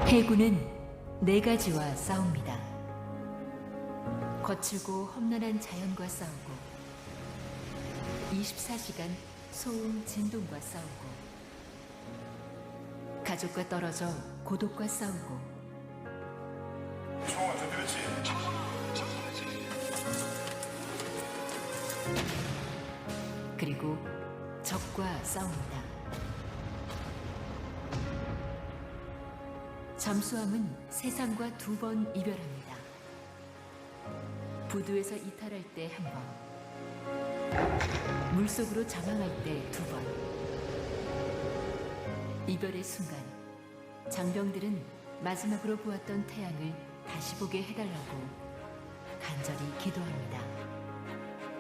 해군은 네 가지와 싸웁니다. 거칠고 험난한 자연과 싸우고 24시간 소음 진동과 싸우고 가족과 떨어져 고독과 싸우고 총알 준비됐지? 그리고 적과 싸웁니다. 잠수함은 세상과 2번 이별합니다. 부두에서 이탈할 때 1번, 물속으로 자망할 때 2번. 이별의 순간, 장병들은 마지막으로 보았던 태양을 다시 보게 해달라고 간절히 기도합니다.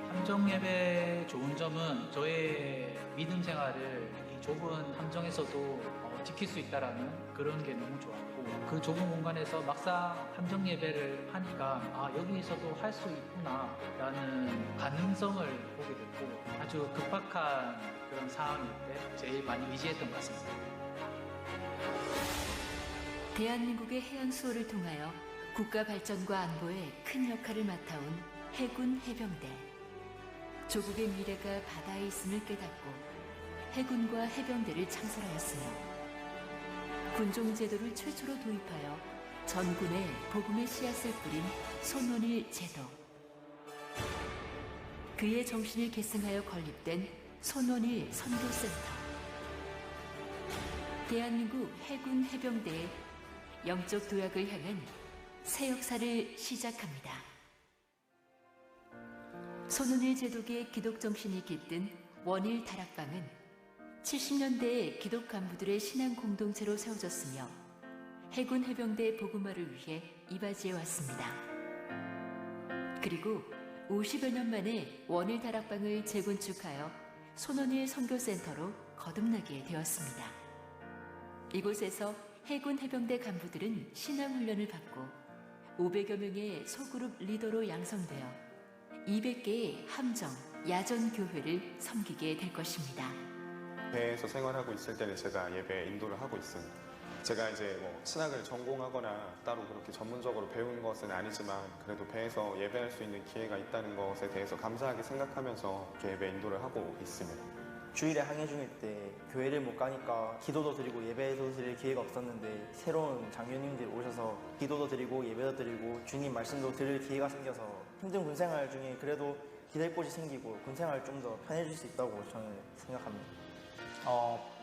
함정 예배 좋은 점은 저의 믿음 생활을 이 좁은 함정에서도 지킬 수 있다라는 그런 게 너무 좋았고, 그 좁은 공간에서 막상 함정 예배를 하니까 여기에서도 할 수 있구나 라는 가능성을 보게 됐고, 아주 급박한 그런 상황일 때 제일 많이 의지했던 것 같습니다. 대한민국의 해양 수호를 통하여 국가 발전과 안보에 큰 역할을 맡아온 해군 해병대. 조국의 미래가 바다에 있음을 깨닫고 해군과 해병대를 창설하였으며, 군종 제도를 최초로 도입하여 전군에 복음의 씨앗을 뿌린 손원일 제도. 그의 정신을 계승하여 건립된 손원일 선교센터. 대한민국 해군 해병대의 영적 도약을 향한 새 역사를 시작합니다. 손원일 제독의 기독 정신이 깃든 원일 다락방은 70년대에 기독 간부들의 신앙 공동체로 세워졌으며 해군 해병대 복음화를 위해 이바지해 왔습니다. 그리고 50여 년 만에 원일 다락방을 재건축하여 손원일 선교센터로 거듭나게 되었습니다. 이곳에서 해군 해병대 간부들은 신앙훈련을 받고 500여 명의 소그룹 리더로 양성되어 200개의 함정, 야전 교회를 섬기게 될 것입니다. 배에서 생활하고 있을 때는 제가 예배 인도를 하고 있습니다. 제가 이제 신학을 전공하거나 따로 그렇게 전문적으로 배운 것은 아니지만 그래도 배에서 예배할 수 있는 기회가 있다는 것에 대해서 감사하게 생각하면서 이렇게 예배 인도를 하고 있습니다. 주일에 항해 중일 때 교회를 못 가니까 기도도 드리고 예배도 드릴 기회가 없었는데, 새로운 장교님들이 오셔서 기도도 드리고 예배도 드리고 주님 말씀도 들을 기회가 생겨서 힘든 군생활 중에 그래도 기댈 곳이 생기고 군생활 좀 더 편해질 수 있다고 저는 생각합니다.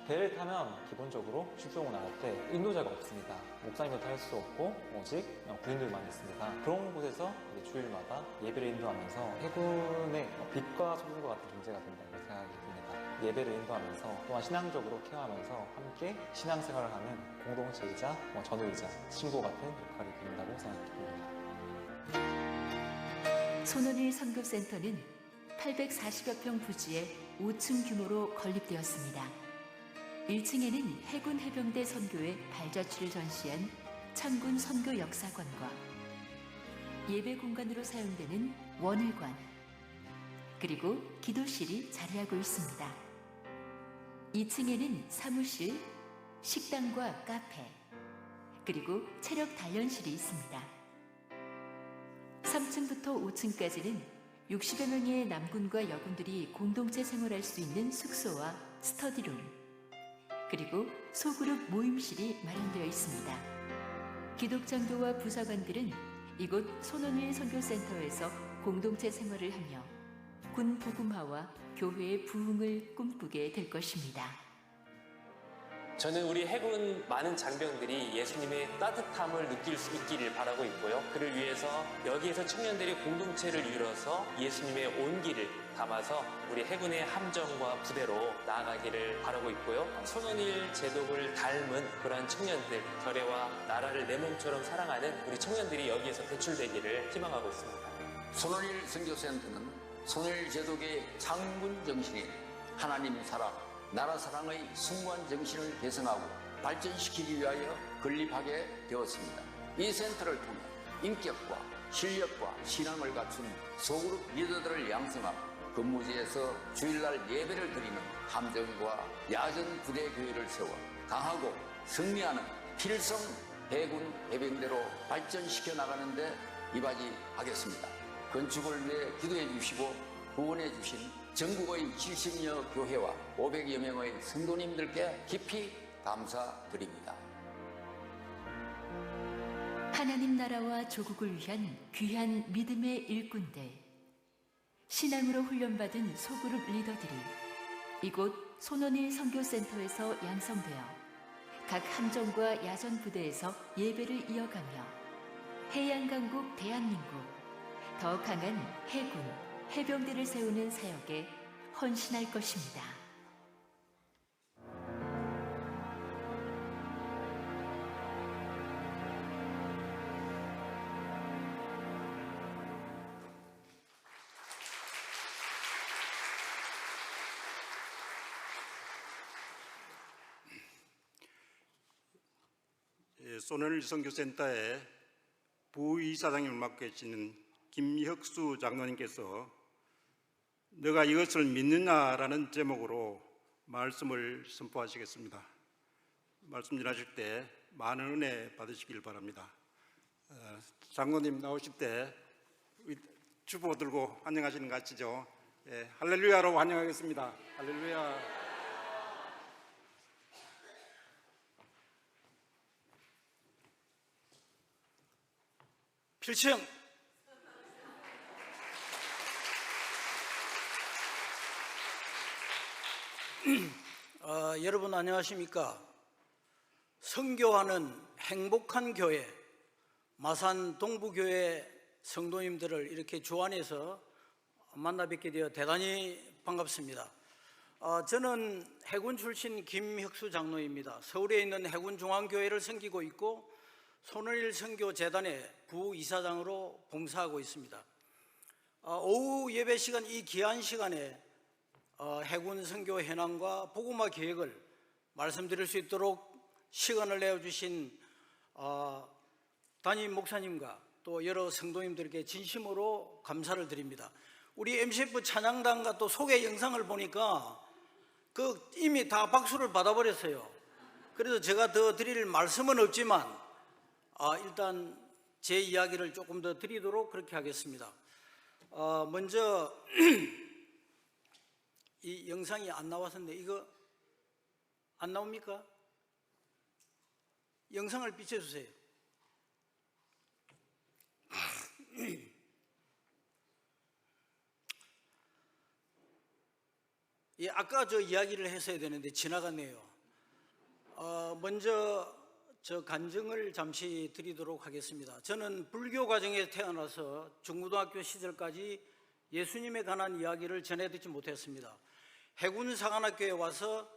배를 타면 기본적으로 출동을 나갈 때 인도자가 없습니다. 목사님도 탈 수 없고 오직 군인들만 있습니다. 그런 곳에서 주일마다 예배를 인도하면서 해군의 빛과 소금과 같은 존재가 된다고 생각이 듭니다. 예배를 인도하면서 또한 신앙적으로 케어하면서 함께 신앙생활을 하는 공동체이자 전우이자 친구 같은 역할이 된다고 생각합니다. 손원일 선교센터는 840여 평 부지에 5층 규모로 건립되었습니다. 1층에는 해군 해병대 선교의 발자취를 전시한 창군 선교 역사관과 예배 공간으로 사용되는 원일관, 그리고 기도실이 자리하고 있습니다. 2층에는 사무실, 식당과 카페, 그리고 체력 단련실이 있습니다. 3층부터 5층까지는 60여 명의 남군과 여군들이 공동체 생활할 수 있는 숙소와 스터디룸, 그리고 소그룹 모임실이 마련되어 있습니다. 기독장교와 부사관들은 이곳 손원일 선교센터에서 공동체 생활을 하며 군 복음화와 교회의 부흥을 꿈꾸게 될 것입니다. 저는 우리 해군 많은 장병들이 예수님의 따뜻함을 느낄 수 있기를 바라고 있고요. 그를 위해서 여기에서 청년들이 공동체를 이뤄서 예수님의 온기를 담아서 우리 해군의 함정과 부대로 나아가기를 바라고 있고요. 손원일 제독을 닮은 그러한 청년들, 결의와 나라를 내 몸처럼 사랑하는 우리 청년들이 여기에서 배출되기를 희망하고 있습니다. 손원일 선교센터는 손원일 제독의 창군 정신인 하나님 사랑, 나라 사랑의 숭고한 정신을 개성하고 발전시키기 위하여 건립하게 되었습니다. 이 센터를 통해 인격과 실력과 신앙을 갖춘 소그룹 리더들을 양성하고 근무지에서 주일날 예배를 드리는 함정과 야전 부대 교회를 세워 강하고 승리하는 필성 해군 해병대로 발전시켜 나가는데 이바지하겠습니다. 건축을 위해 기도해 주시고 후원해 주신 전국의 70여 교회와 500여 명의 성도님들께 깊이 감사드립니다. 하나님 나라와 조국을 위한 귀한 믿음의 일꾼들, 신앙으로 훈련받은 소그룹 리더들이 이곳 손원일 선교센터에서 양성되어 각 함정과 야전 부대에서 예배를 이어가며 해양강국 대한민국, 더 강한 해군, 해병대를 세우는 사역에 헌신할 것입니다. 손원일 선교센터의 부이사장님을 맡고 계시는 김혁수 장로님께서 너가 이것을 믿느냐라는 제목으로 말씀을 선포하시겠습니다. 말씀 전하실 때 많은 은혜 받으시길 바랍니다. 장로님 나오실 때 주보 들고 환영하시는 거 아시죠? 예, 할렐루야로 환영하겠습니다. 할렐루야. 필층 여러분 안녕하십니까? 선교하는 행복한 교회 마산 동부교회 성도님들을 이렇게 주안에서 만나 뵙게 되어 대단히 반갑습니다. 저는 해군 출신 김혁수 장로입니다. 서울에 있는 해군중앙교회를 섬기고 있고 손원일 선교재단의 부이사장으로 봉사하고 있습니다. 오후 예배 시간 이 귀한 시간에 해군 선교 현황과 복음화 계획을 말씀드릴 수 있도록 시간을 내어주신 담임 목사님과 또 여러 성도님들께 진심으로 감사를 드립니다. 우리 MCF 찬양단과 또 소개 영상을 보니까 이미 다 박수를 받아버렸어요. 그래서 제가 더 드릴 말씀은 없지만 일단 제 이야기를 조금 더 드리도록 그렇게 하겠습니다. 먼저 이 영상이 안 나왔었는데 이거 안 나옵니까? 영상을 비춰주세요. 예, 아까 저 이야기를 했어야 되는데 지나갔네요. 먼저 저 간증을 잠시 드리도록 하겠습니다. 저는 불교 가정에 태어나서 중고등학교 시절까지 예수님에 관한 이야기를 전해 듣지 못했습니다. 해군 사관학교에 와서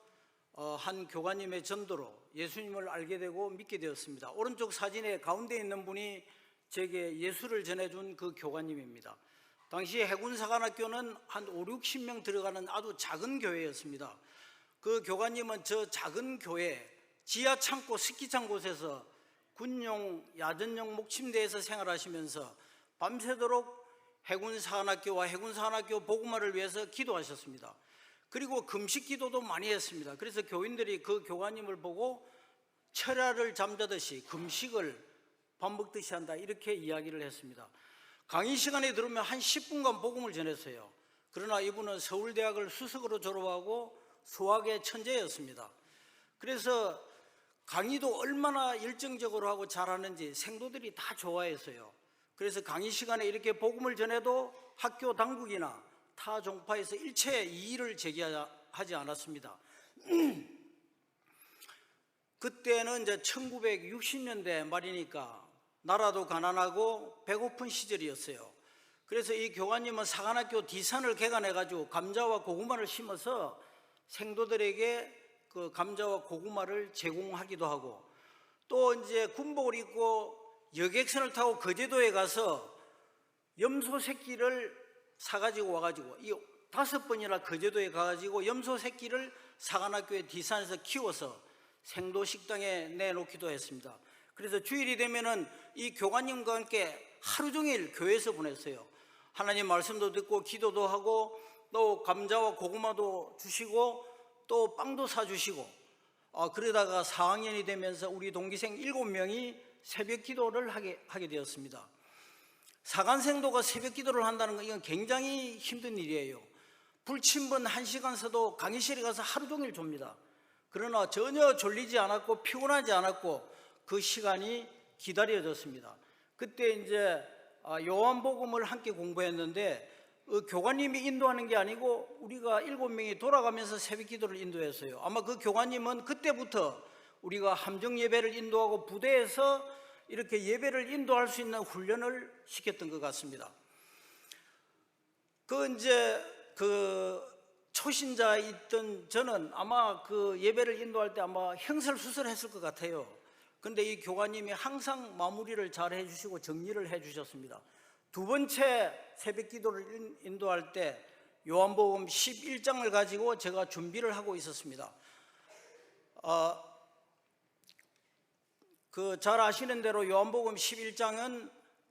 한 교관님의 전도로 예수님을 알게 되고 믿게 되었습니다. 오른쪽 사진의 가운데 있는 분이 제게 예수를 전해준 그 교관님입니다. 당시 해군 사관학교는 한 5, 60명 들어가는 아주 작은 교회였습니다. 그 교관님은 저 작은 교회 지하 창고 스키장 곳에서 군용 야전용 목침대에서 생활하시면서 밤새도록 해군사관학교와 해군사관학교 복음화를 위해서 기도하셨습니다. 그리고 금식 기도도 많이 했습니다. 그래서 교인들이 그 교관님을 보고 철야를 잠자듯이 금식을 밥 먹듯이 한다 이렇게 이야기를 했습니다. 강의 시간에 들으면 한 10분간 복음을 전했어요. 그러나 이분은 서울대학을 수석으로 졸업하고 수학의 천재였습니다. 그래서 강의도 얼마나 열정적으로 하고 잘하는지 생도들이 다 좋아했어요. 그래서 강의 시간에 이렇게 복음을 전해도 학교 당국이나 타 종파에서 일체 이의를 제기하지 않았습니다. 그때는 이제 1960년대 말이니까 나라도 가난하고 배고픈 시절이었어요. 그래서 이 교관님은 사관학교 뒷산을 개간해가지고 감자와 고구마를 심어서 생도들에게 그 감자와 고구마를 제공하기도 하고, 또 이제 군복을 입고 여객선을 타고 거제도에 가서 염소 새끼를 사가지고 와가지고 이 5번이나 거제도에 가가지고 염소 새끼를 사관학교의 뒷산에서 키워서 생도 식당에 내놓기도 했습니다. 그래서 주일이 되면은 이 교관님과 함께 하루 종일 교회에서 보냈어요. 하나님 말씀도 듣고 기도도 하고 또 감자와 고구마도 주시고 또 빵도 사주시고 그러다가 4학년이 되면서 우리 동기생 7명이 새벽 기도를 하게 되었습니다. 사관생도가 새벽 기도를 한다는 건 이건 굉장히 힘든 일이에요. 불침번 1시간 서도 강의실에 가서 하루 종일 줍니다. 그러나 전혀 졸리지 않았고 피곤하지 않았고 그 시간이 기다려졌습니다. 그때 이제 요한복음을 함께 공부했는데 교관님이 인도하는 게 아니고 우리가 7명이 돌아가면서 새벽 기도를 인도했어요. 아마 그 교관님은 그때부터 우리가 함정 예배를 인도하고 부대에서 이렇게 예배를 인도할 수 있는 훈련을 시켰던 것 같습니다. 그 초신자에 있던 저는 아마 그 예배를 인도할 때 아마 형설수설했을 것 같아요. 근데 이 교관님이 항상 마무리를 잘 해주시고 정리를 해주셨습니다. 두 번째 새벽 기도를 인도할 때 요한복음 11장을 가지고 제가 준비를 하고 있었습니다. 잘 아시는 대로 요한복음 11장은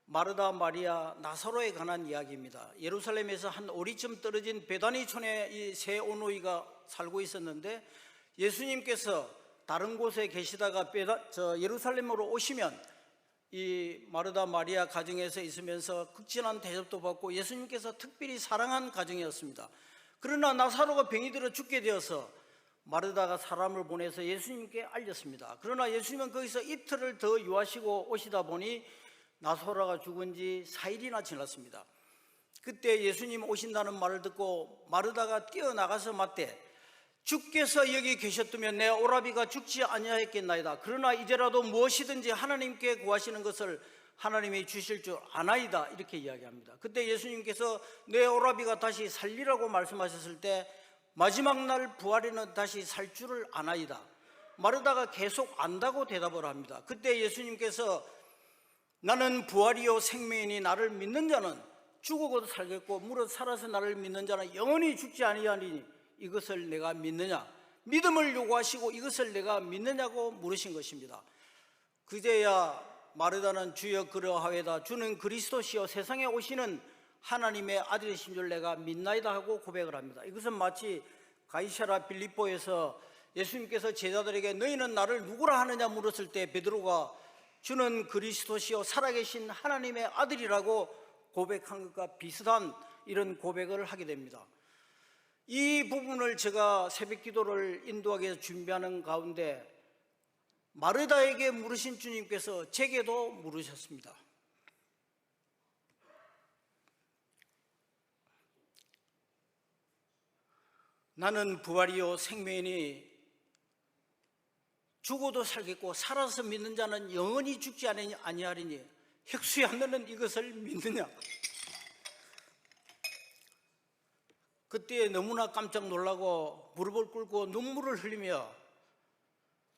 마르다, 마리아, 나사로에 관한 이야기입니다. 예루살렘에서 한 오리쯤 떨어진 베다니촌에 이 세 오노이가 살고 있었는데 예수님께서 다른 곳에 계시다가 예루살렘으로 오시면 이 마르다, 마리아 가정에서 있으면서 극진한 대접도 받고 예수님께서 특별히 사랑한 가정이었습니다. 그러나 나사로가 병이 들어 죽게 되어서 마르다가 사람을 보내서 예수님께 알렸습니다. 그러나 예수님은 거기서 이틀을 더 유하시고 오시다 보니 나사로가 죽은 지 4일이나 지났습니다. 그때 예수님 오신다는 말을 듣고 마르다가 뛰어나가서 맞대 주께서 여기 계셨다면 내 오라비가 죽지 아니하였겠나이다. 그러나 이제라도 무엇이든지 하나님께 구하시는 것을 하나님이 주실 줄 아나이다. 이렇게 이야기합니다. 그때 예수님께서 내 오라비가 다시 살리라고 말씀하셨을 때 마지막 날 부활에는 다시 살 줄을 아나이다. 마르다가 계속 안다고 대답을 합니다. 그때 예수님께서 나는 부활이요 생명이니 나를 믿는 자는 죽어도 살겠고 무릇 살아서 나를 믿는 자는 영원히 죽지 아니하니 이것을 내가 믿느냐? 믿음을 요구하시고 이것을 내가 믿느냐고 물으신 것입니다. 그제야 마르다는 주여 그러하외다. 주는 그리스도시요 세상에 오시는 하나님의 아들이신 줄 내가 믿나이다 하고 고백을 합니다. 이것은 마치 가이사랴 빌립보에서 예수님께서 제자들에게 너희는 나를 누구라 하느냐 물었을 때 베드로가 주는 그리스도시요 살아계신 하나님의 아들이라고 고백한 것과 비슷한 이런 고백을 하게 됩니다. 이 부분을 제가 새벽 기도를 인도하기 위해서 준비하는 가운데 마르다에게 물으신 주님께서 제게도 물으셨습니다. 나는 부활이요 생명이니 죽어도 살겠고 살아서 믿는 자는 영원히 죽지 아니하리니 혁수야 너는 이것을 믿느냐? 그때 너무나 깜짝 놀라고 무릎을 꿇고 눈물을 흘리며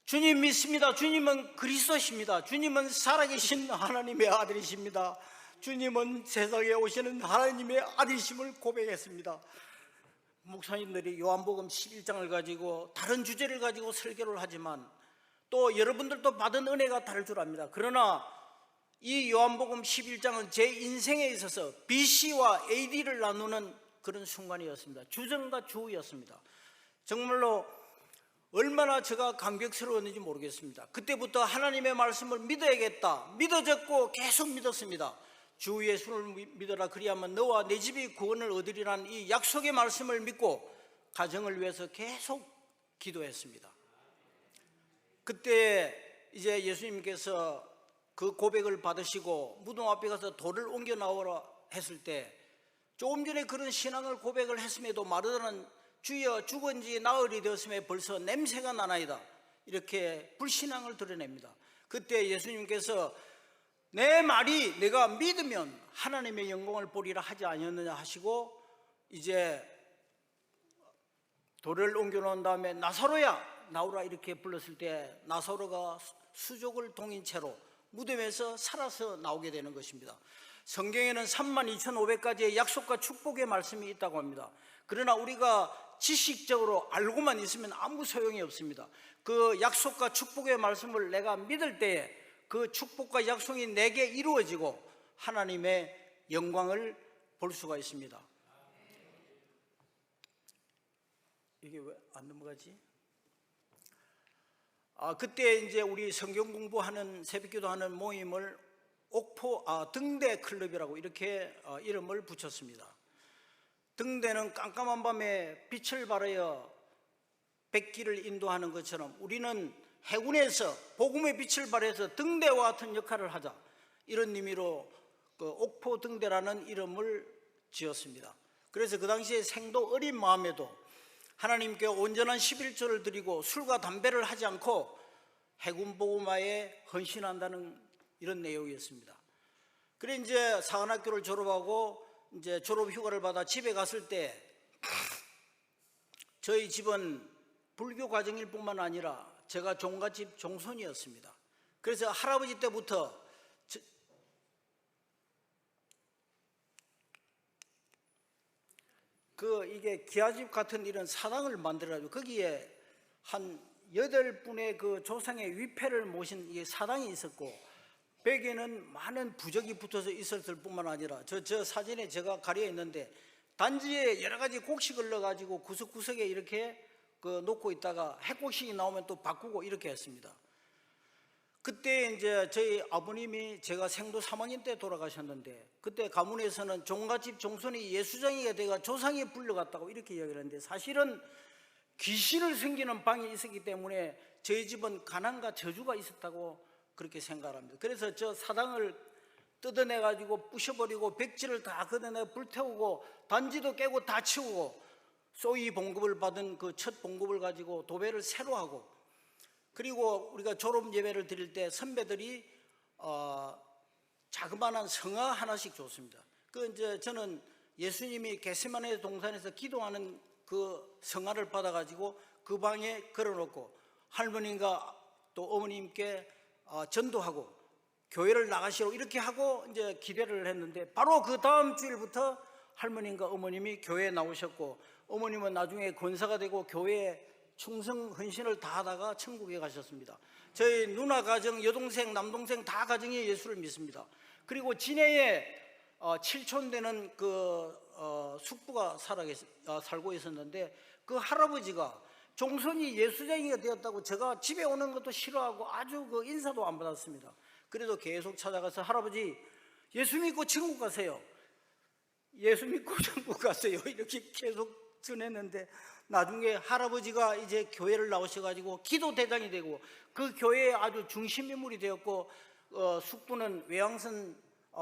주님 믿습니다. 주님은 그리스도십니다. 주님은 살아계신 하나님의 아들이십니다. 주님은 세상에 오시는 하나님의 아들이심을 고백했습니다. 목사님들이 요한복음 11장을 가지고 다른 주제를 가지고 설교를 하지만 또 여러분들도 받은 은혜가 다를 줄 압니다. 그러나 이 요한복음 11장은 제 인생에 있어서 BC와 AD를 나누는 그런 순간이었습니다. 주전과 주후였습니다. 정말로 얼마나 제가 감격스러웠는지 모르겠습니다. 그때부터 하나님의 말씀을 믿어야겠다. 믿어졌고 계속 믿었습니다. 주 예수를 믿어라 그리하면 너와 내 집이 구원을 얻으리라는 이 약속의 말씀을 믿고 가정을 위해서 계속 기도했습니다. 그때 이제 예수님께서 그 고백을 받으시고 무덤 앞에 가서 돌을 옮겨 나오라 했을 때 조금 전에 그런 신앙을 고백을 했음에도 마르다는 주여 죽은 지 나흘이 되었음에 벌써 냄새가 나나이다. 이렇게 불신앙을 드러냅니다. 그때 예수님께서 내 말이 내가 믿으면 하나님의 영광을 보리라 하지 아니었느냐 하시고 이제 돌을 옮겨놓은 다음에 나사로야 나오라 이렇게 불렀을 때 나사로가 수족을 동인 채로 무덤에서 살아서 나오게 되는 것입니다. 성경에는 32,500가지의 약속과 축복의 말씀이 있다고 합니다. 그러나 우리가 지식적으로 알고만 있으면 아무 소용이 없습니다. 그 약속과 축복의 말씀을 내가 믿을 때에 그 축복과 약속이 내게 이루어지고 하나님의 영광을 볼 수가 있습니다. 이게 왜 안 넘어가지? 그때 이제 우리 성경 공부하는 새벽기도하는 모임을 옥포 등대 클럽이라고 이렇게 이름을 붙였습니다. 등대는 깜깜한 밤에 빛을 발하여 백기를 인도하는 것처럼 우리는 해군에서 복음의 빛을 발해서 등대와 같은 역할을 하자, 이런 의미로 그 옥포 등대라는 이름을 지었습니다. 그래서 그 당시에 생도 어린 마음에도 하나님께 온전한 11조를 드리고 술과 담배를 하지 않고 해군 복음화에 헌신한다는 이런 내용이었습니다. 그래 이제 사관학교를 졸업하고 이제 졸업 휴가를 받아 집에 갔을 때 저희 집은 불교 가정일 뿐만 아니라 제가 종갓집 종손이었습니다. 그래서 할아버지 때부터 이게 기아집 같은 이런 사당을 만들어가지고 거기에 한 8분의 그 조상의 위패를 모신 이 사당이 있었고, 벽에는 많은 부적이 붙어서 있었을 뿐만 아니라 저 사진에 제가 가려 있는데 단지에 여러 가지 곡식을 넣어가지고 구석구석에 이렇게 놓고 있다가 핵곡식이 나오면 또 바꾸고 이렇게 했습니다. 그때 이제 저희 아버님이 제가 생도 3학년 때 돌아가셨는데, 그때 가문에서는 종갓집 종손이 예수장이가 돼가 조상이 불려갔다고 이렇게 이야기를 했는데, 사실은 귀신을 섬기는 방이 있었기 때문에 저희 집은 가난과 저주가 있었다고 그렇게 생각합니다. 그래서 저 사당을 뜯어내 가지고 부셔버리고 백지를 다 걷어내 불태우고 단지도 깨고 다 치우고 소위 봉급을 받은 그 첫 봉급을 가지고 도배를 새로 하고, 그리고 우리가 졸업 예배를 드릴 때 선배들이 자그마한 성화 하나씩 줬습니다. 이제 저는 예수님이 겟세마네 동산에서 기도하는 그 성화를 받아가지고 그 방에 걸어놓고 할머님과 또 어머님께 전도하고 교회를 나가시라고 이렇게 하고 이제 기대를 했는데, 바로 그 다음 주일부터 할머님과 어머님이 교회에 나오셨고, 어머님은 나중에 권사가 되고 교회에 충성 헌신을 다 하다가 천국에 가셨습니다. 저희 누나 가정, 여동생, 남동생 다 가정에 예수를 믿습니다. 그리고 진해에 7촌 되는 숙부가 살고 있었는데, 그 할아버지가 종손이 예수쟁이가 되었다고 제가 집에 오는 것도 싫어하고 아주 인사도 안 받았습니다. 그래도 계속 찾아가서 할아버지 예수 믿고 천국 가세요, 예수 믿고 천국 가세요 이렇게 계속 전했는데, 나중에 할아버지가 이제 교회를 나오셔가지고 기도 대장이 되고 그 교회의 아주 중심 인물이 되었고, 숙부는 외양선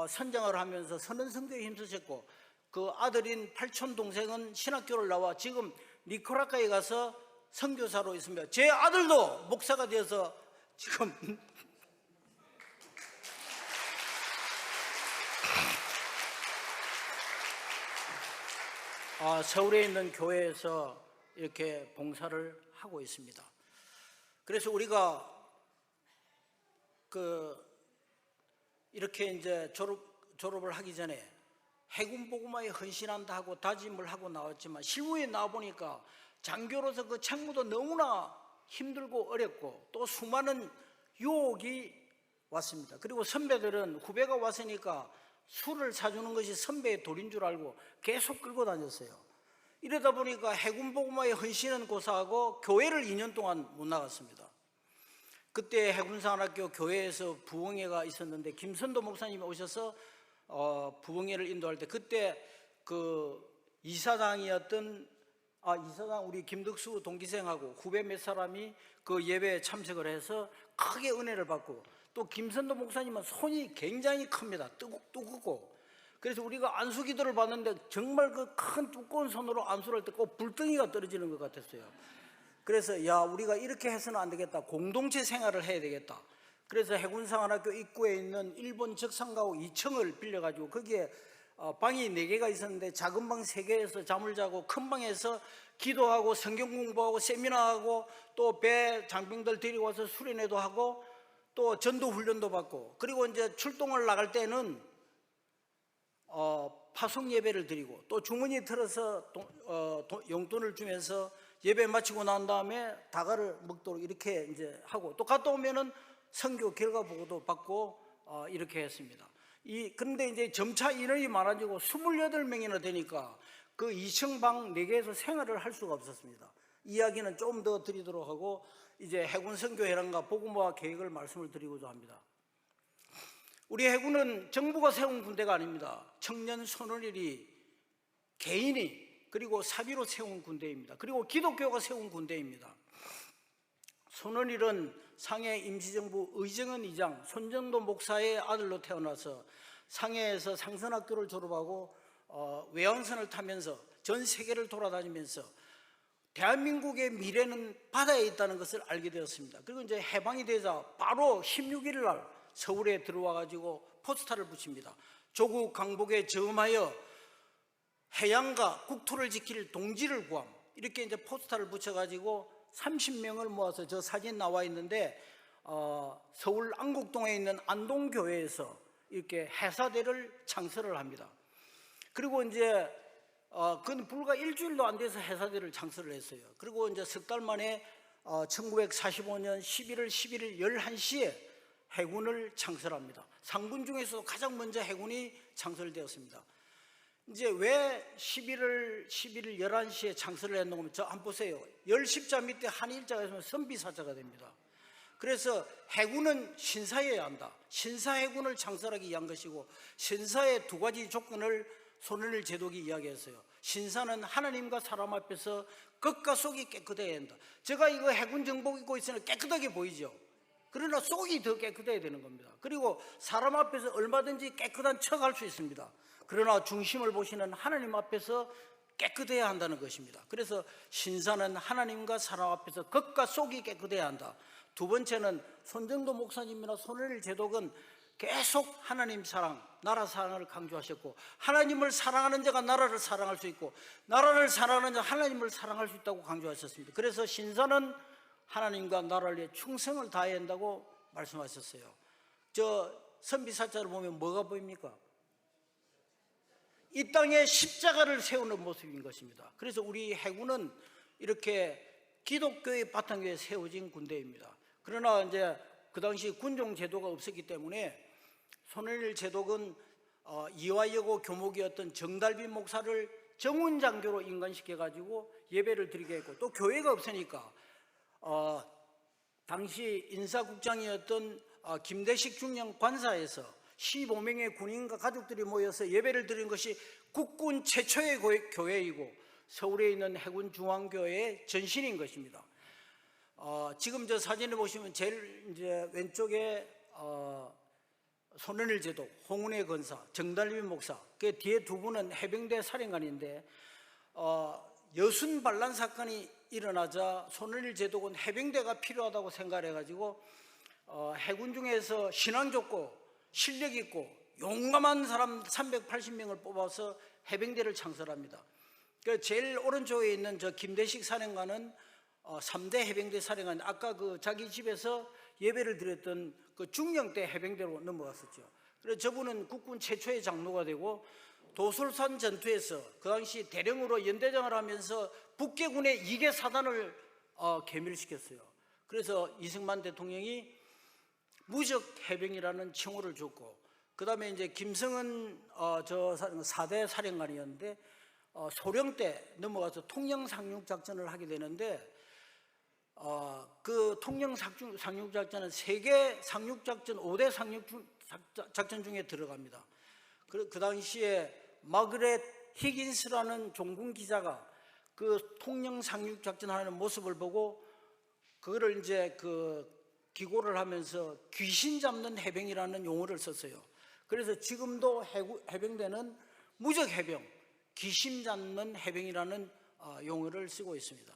선장을 하면서 선언선교에 힘쓰셨고, 그 아들인 팔촌 동생은 신학교를 나와 지금 니카라과에 가서 선교사로 있습니다. 제 아들도 목사가 되어서 지금 서울에 있는 교회에서 이렇게 봉사를 하고 있습니다. 그래서 우리가 이렇게 이제 졸업을 하기 전에 해군 복음화에 헌신한다 하고 다짐을 하고 나왔지만, 실무에 나와 보니까 장교로서 그 책무도 너무나 힘들고 어렵고 또 수많은 유혹이 왔습니다. 그리고 선배들은 후배가 왔으니까 술을 사주는 것이 선배의 도리인 줄 알고 계속 끌고 다녔어요. 이러다 보니까 해군 복음화에 헌신은 고사하고 교회를 2년 동안 못 나갔습니다. 그때 해군사관학교 교회에서 부흥회가 있었는데 김선도 목사님이 오셔서 부흥회를 인도할 때, 그때 이사장 우리 김덕수 동기생하고 후배 몇 사람이 그 예배에 참석을 해서 크게 은혜를 받고, 또 김선도 목사님은 손이 굉장히 큽니다. 뜨겁고. 그래서 우리가 안수 기도를 받는데 정말 그 큰 두꺼운 손으로 안수를 할 때 꼭 불덩이가 떨어지는 것 같았어요. 그래서 우리가 이렇게 해서는 안 되겠다, 공동체 생활을 해야 되겠다. 그래서 해군사관학교 입구에 있는 일본 적상가옥 2층을 빌려가지고 거기에 방이 4개가 있었는데 작은 방 3개에서 잠을 자고 큰 방에서 기도하고 성경 공부하고 세미나하고 또 배 장병들 데리고 와서 수련회도 하고 또 전도 훈련도 받고, 그리고 이제 출동을 나갈 때는 파송 예배를 드리고 또 주머니 틀어서 용돈을 주면서 예배 마치고 난 다음에 다가를 먹도록 이렇게 이제 하고, 또 갔다 오면은 선교 결과 보고도 받고 이렇게 했습니다. 그런데 이제 점차 인원이 많아지고 28명이나 되니까 그 2층 방 4개에서 생활을 할 수가 없었습니다. 이야기는 좀 더 드리도록 하고, 이제 해군 선교회랑과 복음화 계획을 말씀을 드리고자 합니다. 우리 해군은 정부가 세운 군대가 아닙니다. 청년 손원일이 개인이 그리고 사비로 세운 군대입니다. 그리고 기독교가 세운 군대입니다. 손원일은 상해 임시정부 의정은 의장 손정도 목사의 아들로 태어나서 상해에서 상선학교를 졸업하고 외항선을 타면서 전 세계를 돌아다니면서 대한민국의 미래는 바다에 있다는 것을 알게 되었습니다. 그리고 이제 해방이 되자 바로 16일 날 서울에 들어와 가지고 포스터를 붙입니다. 조국 강복에 저음하여 해양과 국토를 지킬 동지를 구함. 이렇게 이제 포스터를 붙여 가지고 30명을 모아서 저 사진 나와 있는데 서울 안국동에 있는 안동교회에서 이렇게 해사대를 창설을 합니다. 그리고 이제 그건 불과 일주일도 안 돼서 해사대를 창설을 했어요. 그리고 이제 석 달 만에 1945년 11월 11일 11시에 해군을 창설합니다. 상군 중에서도 가장 먼저 해군이 창설되었습니다. 이제 왜 11월 11일 11시에 창설을 했는가 하면 저 한번 보세요. 열십자 밑에 한일자가 있으면 선비사자가 됩니다. 그래서 해군은 신사여야 한다. 신사해군을 창설하기 위한 것이고 신사의 두 가지 조건을 손원일 제독이 이야기했어요. 신사는 하나님과 사람 앞에서 겉과 속이 깨끗해야 한다. 제가 이거 해군 정복 입고 있으면 깨끗하게 보이죠. 그러나 속이 더 깨끗해야 되는 겁니다. 그리고 사람 앞에서 얼마든지 깨끗한 척 할 수 있습니다. 그러나 중심을 보시는 하나님 앞에서 깨끗해야 한다는 것입니다. 그래서 신사는 하나님과 사람 앞에서 겉과 속이 깨끗해야 한다. 두 번째는 손정도 목사님이나 손원일 제독은 계속 하나님 사랑, 나라 사랑을 강조하셨고 하나님을 사랑하는 자가 나라를 사랑할 수 있고 나라를 사랑하는 자가 하나님을 사랑할 수 있다고 강조하셨습니다. 그래서 신사는 하나님과 나라를 위해 충성을 다해야 한다고 말씀하셨어요. 저 선비사자를 보면 뭐가 보입니까? 이 땅에 십자가를 세우는 모습인 것입니다. 그래서 우리 해군은 이렇게 기독교의 바탕 위에 세워진 군대입니다. 그러나 이제 그 당시 군종 제도가 없었기 때문에 손원일 제독은 이화여고 교목이었던 정달빈 목사를 정훈장교로 임관시켜 가지고 예배를 드리게 했고 또 교회가 없으니까 당시 인사국장이었던 김대식 중령 관사에서 15명의 군인과 가족들이 모여서 예배를 드린 것이 국군 최초의 교회이고 서울에 있는 해군 중앙교회의 전신인 것입니다. 지금 저 사진을 보시면 제일 이제 왼쪽에 손원일 제독, 홍은혜 권사, 정달빈 목사, 그 뒤에 두 분은 해병대 사령관인데 여순 반란 사건이 일어나자 손원일 제독은 해병대가 필요하다고 생각해가지고 해군 중에서 신앙 좋고 실력 있고 용감한 사람 380명을 뽑아서 해병대를 창설합니다. 그 제일 오른쪽에 있는 저 김대식 사령관은 3대 해병대 사령관, 아까 그 자기 집에서 예배를 드렸던 그 중령대 해병대로 넘어갔었죠. 그래서 저분은 국군 최초의 장로가 되고 도솔산 전투에서 그 당시 대령으로 연대장을 하면서 북계군의 2개 사단을 괴멸시켰어요. 그래서 이승만 대통령이 무적 해병이라는 칭호를 줬고, 그 다음에 이제 김성은 저 4대 사령관이었는데 소령 때 넘어가서 통영 상륙 작전을 하게 되는데 그 통영 상륙 작전은 세계 상륙 작전 5대 상륙 작전 중에 들어갑니다. 그 당시에 마그렛 히긴스라는 종군 기자가 그 통영 상륙 작전하는 모습을 보고 그거를 이제 그 기고를 하면서 귀신 잡는 해병이라는 용어를 썼어요. 그래서 지금도 해병대는 무적 해병, 귀신 잡는 해병이라는 용어를 쓰고 있습니다.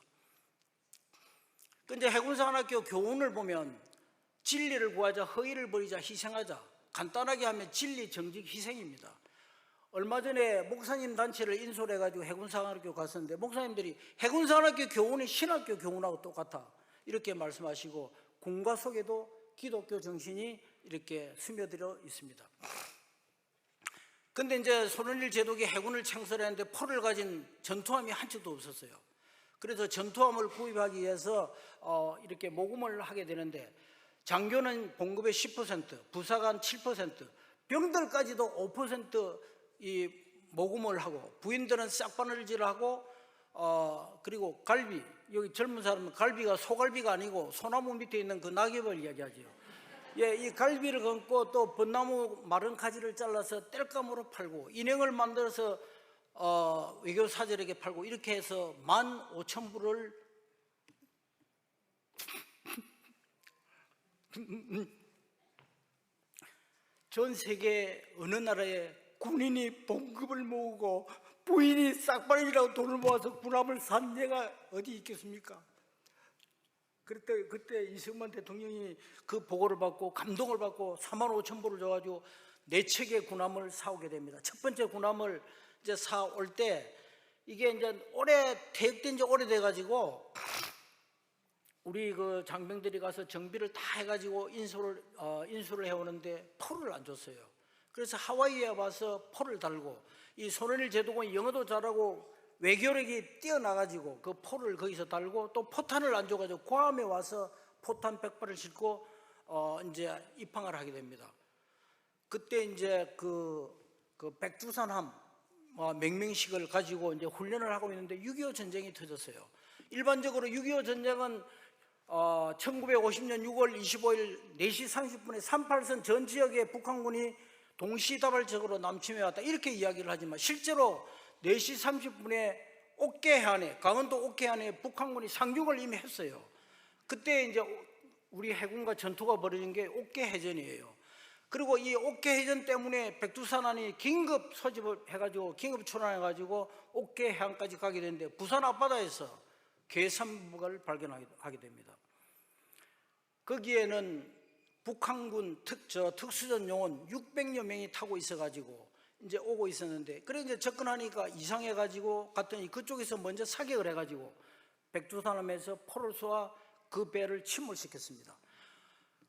근데 해군사관학교 교훈을 보면 진리를 구하자, 허위를 버리자, 희생하자. 간단하게 하면 진리, 정직, 희생입니다. 얼마 전에 목사님 단체를 인솔해가지고 해군사관학교 갔었는데 목사님들이 해군사관학교 교훈이 신학교 교훈하고 똑같아 이렇게 말씀하시고 군과 속에도 기독교 정신이 이렇게 스며들어 있습니다. 근데 이제 손원일 제독이 해군을 창설했는데 포를 가진 전투함이 한 척도 없었어요. 그래서 전투함을 구입하기 위해서 이렇게 모금을 하게 되는데 장교는 봉급의 10%, 부사관 7%, 병들까지도 5% 이 모금을 하고 부인들은 싹바늘질하고 그리고 갈비, 여기 젊은 사람은 갈비가 소갈비가 아니고 소나무 밑에 있는 그 낙엽을 이야기하죠. 예, 이 갈비를 건고 또 벚나무 마른 가지를 잘라서 땔감으로 팔고 인형을 만들어서 외교 사절에게 팔고 이렇게 해서 15,000불을 전 세계 어느 나라에 군인이 봉급을 모으고 부인이 싹발이라고 돈을 모아서 군함을 산 예가 어디 있겠습니까? 그때 이승만 대통령이 그 보고를 받고 감동을 받고 45,000불을 줘가지고 4척의 군함을 사오게 됩니다. 첫 번째 군함을 이제 사올 때 이게 이제 퇴역된 지 오래돼가지고 우리 그 장병들이 가서 정비를 다 해가지고 인수를 해오는데 포를 안 줬어요. 그래서 하와이에 와서 포를 달고 이 손해일 제도공이 영어도 잘하고 외교력이 뛰어나가지고 그 포를 거기서 달고 또 포탄을 안 줘가지고 괌에 와서 포탄 100발을 싣고 이제 입항을 하게 됩니다. 그때 이제 그 백두산함 맹명식을 가지고 이제 훈련을 하고 있는데 6.25 전쟁이 터졌어요. 일반적으로 6.25 전쟁은 1950년 6월 25일 4시 30분에 38선 전 지역에 북한군이 동시다발적으로 남침해왔다 이렇게 이야기를 하지만 실제로 4시 30분에 옥계해안에 강원도 옥계해안에 북한군이 상륙을 이미 했어요. 그때 이제 우리 해군과 전투가 벌어진 게 옥계해전이에요. 그리고 이 옥계해전 때문에 백두산함이 긴급 소집을 해가지고 긴급 출항해가지고 옥계해안까지 가게 되는데 부산 앞바다에서 괴산부가를 발견하게 됩니다. 거기에는 북한군 특수전 용원 600여 명이 타고 있어가지고 이제 오고 있었는데 그래 이제 접근하니까 이상해가지고 갔더니 그쪽에서 먼저 사격을 해가지고 백두산함에서 포를 쏘아 그 배를 침몰시켰습니다.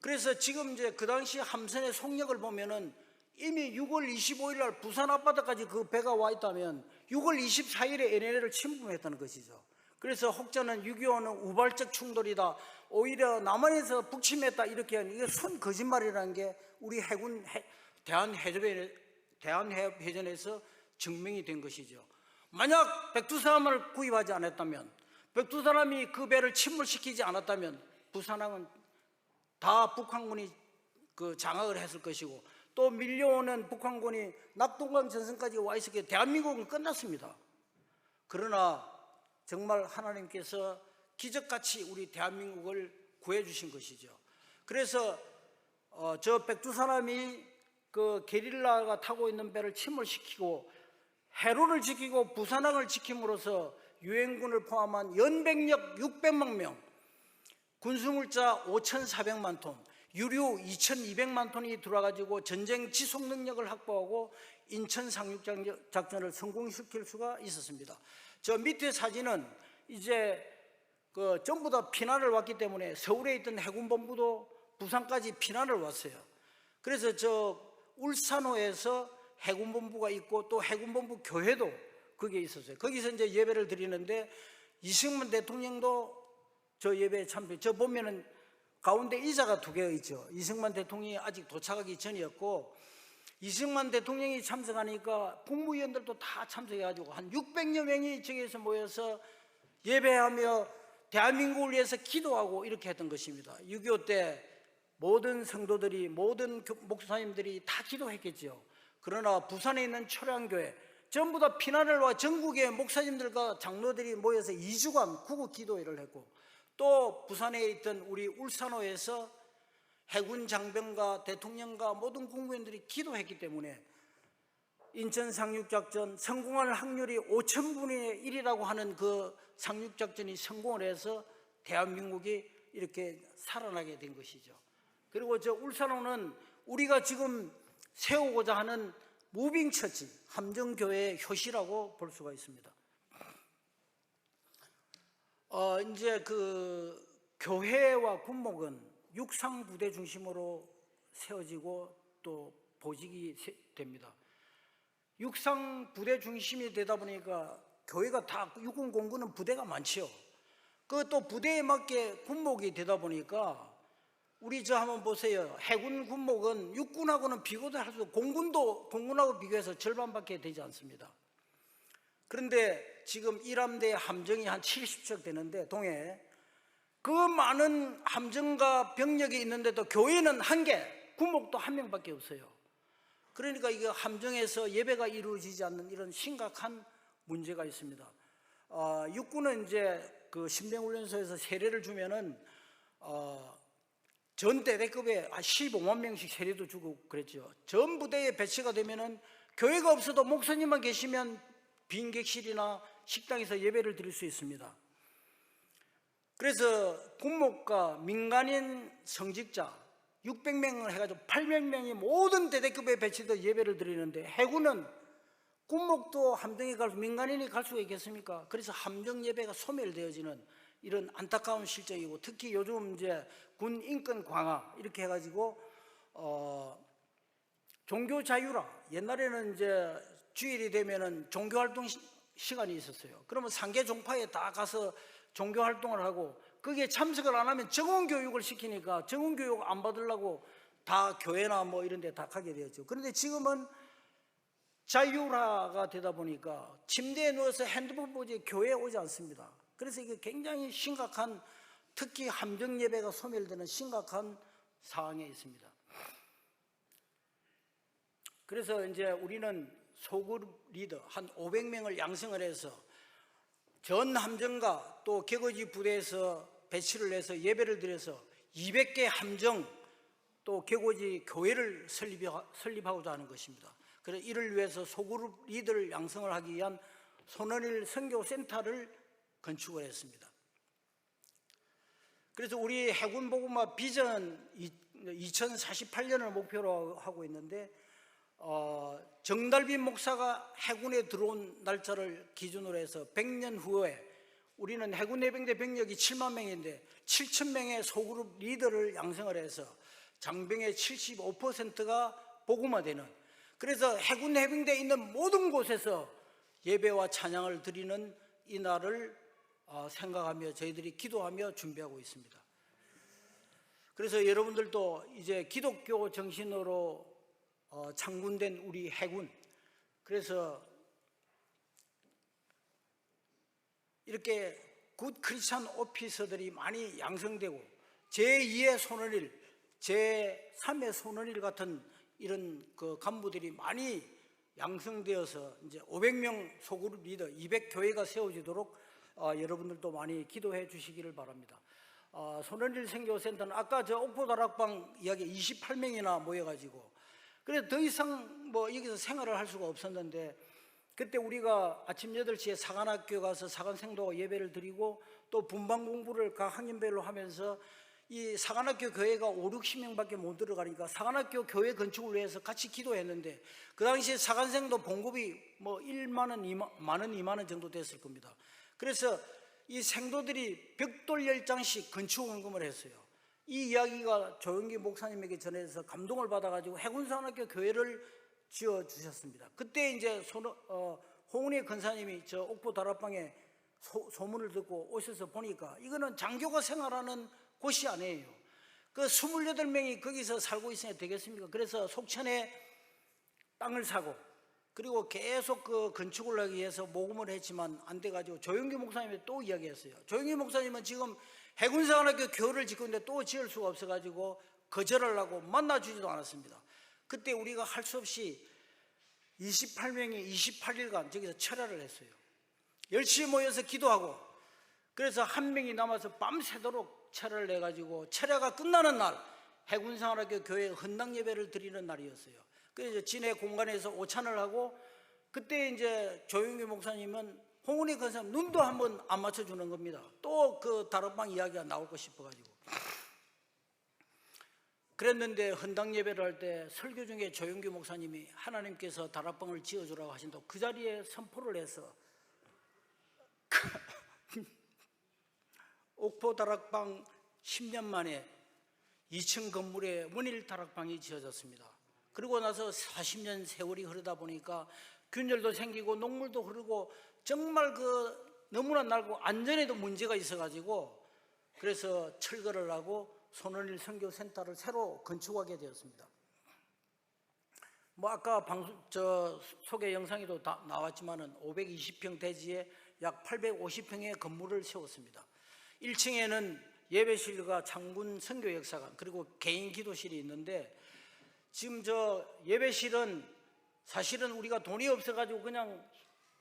그래서 지금 이제 그 당시 함선의 속력을 보면은 이미 6월 25일 날 부산 앞바다까지 그 배가 와 있다면 6월 24일에 NLL을 침범했다는 것이죠. 그래서 혹자는 6.25는 우발적 충돌이다. 오히려 남한에서 북침했다. 이렇게 하는 이게 순 거짓말이라는 게 우리 해군 대한해협회전에서 증명이 된 것이죠. 만약 백두산함을 구입하지 않았다면 백두산함이 그 배를 침몰시키지 않았다면 부산항은 다 북한군이 그 장악을 했을 것이고 또 밀려오는 북한군이 낙동강 전선까지 와 있었기에 대한민국은 끝났습니다. 그러나 정말 하나님께서 기적같이 우리 대한민국을 구해주신 것이죠. 그래서 저 백두산함이 그 게릴라가 타고 있는 배를 침몰시키고 해로를 지키고 부산항을 지킴으로써 유엔군을 포함한 연백력 600만 명, 군수물자 5,400만 톤, 유류 2,200만 톤이 들어와가지고 전쟁 지속 능력을 확보하고 인천 상륙작전을 성공시킬 수가 있었습니다. 저 밑에 사진은 이제 그 전부 다 피난을 왔기 때문에 서울에 있던 해군본부도 부산까지 피난을 왔어요. 그래서 저 울산호에서 해군본부가 있고 또 해군본부 교회도 거기에 있었어요. 거기서 이제 예배를 드리는데 이승만 대통령도 저 예배에 참여. 저 보면은 가운데 의자가 2개 있죠. 이승만 대통령이 아직 도착하기 전이었고 이승만 대통령이 참석하니까 국무위원들도 다 참석해가지고 한 600여 명이 저기에서 모여서 예배하며 대한민국을 위해서 기도하고 이렇게 했던 것입니다. 6.25 때 모든 성도들이 모든 목사님들이 다 기도했겠죠. 그러나 부산에 있는 초량교회 전부 다 피난을 와 전국의 목사님들과 장로들이 모여서 2주간 구국 기도회를 했고 또 부산에 있던 우리 울산호에서 해군 장병과 대통령과 모든 국무위원들이 기도했기 때문에 인천 상륙작전 성공할 확률이 5,000분의 1이라고 하는 그 상륙작전이 성공을 해서 대한민국이 이렇게 살아나게 된 것이죠. 그리고 저 울산호는 우리가 지금 세우고자 하는 무빙처치 함정교회의 효시라고 볼 수가 있습니다. 이제 그 교회와 군목은 육상부대 중심으로 세워지고 또 보직이 됩니다. 육상부대 중심이 되다 보니까 교회가 다 육군 공군은 부대가 많죠. 그 또 부대에 맞게 군목이 되다 보니까 우리 저 한번 보세요. 해군 군목은 육군하고는 비교도 할 수 없고 공군도 공군하고 비교해서 절반밖에 되지 않습니다. 그런데 지금 일함대 함정이 한 70척 되는데 동해 그 많은 함정과 병력이 있는데도 교회는 한 개, 구목도 한 명밖에 없어요. 그러니까 이게 함정에서 예배가 이루어지지 않는 이런 심각한 문제가 있습니다. 육군은 이제 그 신병훈련소에서 세례를 주면은 전 대대급에 15만 명씩 세례도 주고 그랬죠. 전 부대에 배치가 되면은 교회가 없어도 목사님만 계시면 빈 객실이나 식당에서 예배를 드릴 수 있습니다. 그래서 군목과 민간인 성직자 600명을 해가지고 800명이 모든 대대급에 배치돼 예배를 드리는데 해군은 군목도 함정에 갈 수, 민간인이 갈 수가 있겠습니까? 그래서 함정 예배가 소멸되어지는 이런 안타까운 실정이고, 특히 요즘 이제 군 인권 강화 이렇게 해가지고 종교 자유라, 옛날에는 이제 주일이 되면은 종교 활동 시간이 있었어요. 그러면 상계 종파에 다 가서 종교 활동을 하고 거기에 참석을 안 하면 정원 교육을 시키니까 정원 교육 안 받으려고 다 교회나 뭐 이런 데 다 가게 되었죠. 그런데 지금은 자율화가 되다 보니까 침대에 누워서 핸드폰 보지 교회에 오지 않습니다. 그래서 이게 굉장히 심각한, 특히 함정 예배가 소멸되는 심각한 상황에 있습니다. 그래서 이제 우리는 소그룹 리더 한 500명을 양성을 해서 전 함정과 또 객거지 부대에서 배치를 해서 예배를 드려서 200개 함정 또 객거지 교회를 설립하고자 하는 것입니다. 그래서 이를 위해서 소그룹 리더를 양성을 하기 위한 손원일 선교센터를 건축을 했습니다. 그래서 우리 해군 복음화 비전 2048년을 목표로 하고 있는데 정달빈 목사가 해군에 들어온 날짜를 기준으로 해서 100년 후에 우리는 해군 해병대 병력이 7만 명인데 7천 명의 소그룹 리더를 양성을 해서 장병의 75%가 복음화되는, 그래서 해군 해병대에 있는 모든 곳에서 예배와 찬양을 드리는 이 날을 생각하며 저희들이 기도하며 준비하고 있습니다. 그래서 여러분들도 이제 기독교 정신으로 창군된 우리 해군, 그래서 이렇게 굿 크리스찬 오피서들이 많이 양성되고 제2의 손원일, 제3의 손원일 같은 이런 그 간부들이 많이 양성되어서 이제 500명 소그룹 리더 200교회가 세워지도록 여러분들도 많이 기도해 주시기를 바랍니다. 손원일 선교센터는 아까 저 옥포다락방 이야기 28명이나 모여가지고, 그래서 더 이상 뭐 여기서 생활을 할 수가 없었는데, 그때 우리가 아침 8시에 사관학교 가서 사관생도 예배를 드리고 또 분방 공부를 각 학년별로 하면서 이 사관학교 교회가 5, 60명밖에 못 들어가니까 사관학교 교회 건축을 위해서 같이 기도했는데, 그 당시에 사관생도 봉급이 뭐 1만 원, 2만 원 정도 됐을 겁니다. 그래서 이 생도들이 벽돌 10장씩 건축 헌금을 했어요. 이 이야기가 조영기 목사님에게 전해져서 감동을 받아가지고 해군사관학교 교회를 지어주셨습니다. 그때 이제 홍은혜 권사님이 저 옥포 다락방에 소문을 듣고 오셔서 보니까 이거는 장교가 생활하는 곳이 아니에요. 그 28명이 거기서 살고 있으면 되겠습니까? 그래서 속천에 땅을 사고 그리고 계속 그 건축을 하기 위해서 모금을 했지만 안 돼가지고 조영기 목사님이 또 이야기했어요. 조영기 목사님은 지금 해군사관학교 교회를 짓고 있는데 또 지을 수가 없어가지고 거절하려고 만나주지도 않았습니다. 그때 우리가 할 수 없이 28명이 28일간 저기서 철야를 했어요. 열심히 모여서 기도하고, 그래서 한 명이 남아서 밤새도록 철야를 해가지고 철야가 끝나는 날 해군사관학교 교회에 헌당 예배를 드리는 날이었어요. 그래서 진해 공간에서 오찬을 하고, 그때 이제 조영기 목사님은 홍은희 권사님 눈도 한번 안 맞춰주는 겁니다. 또 그 다락방 이야기가 나올까 싶어가지고. 그랬는데 헌당 예배를 할 때 설교 중에 조영기 목사님이 하나님께서 다락방을 지어주라고 하신다고 그 자리에 선포를 해서 옥포 다락방 10년 만에 2층 건물에 원일 다락방이 지어졌습니다. 그리고 나서 40년 세월이 흐르다 보니까 균열도 생기고 녹물도 흐르고 정말 그 너무나 낡고 안전에도 문제가 있어가지고, 그래서 철거를 하고 손원일 선교센터를 새로 건축하게 되었습니다. 뭐 아까 소개 영상에도 다 나왔지만은 520평 대지에 약 850평의 건물을 세웠습니다. 1층에는 예배실과 장군 선교역사관 그리고 개인 기도실이 있는데 지금 저 예배실은 사실은 우리가 돈이 없어가지고 그냥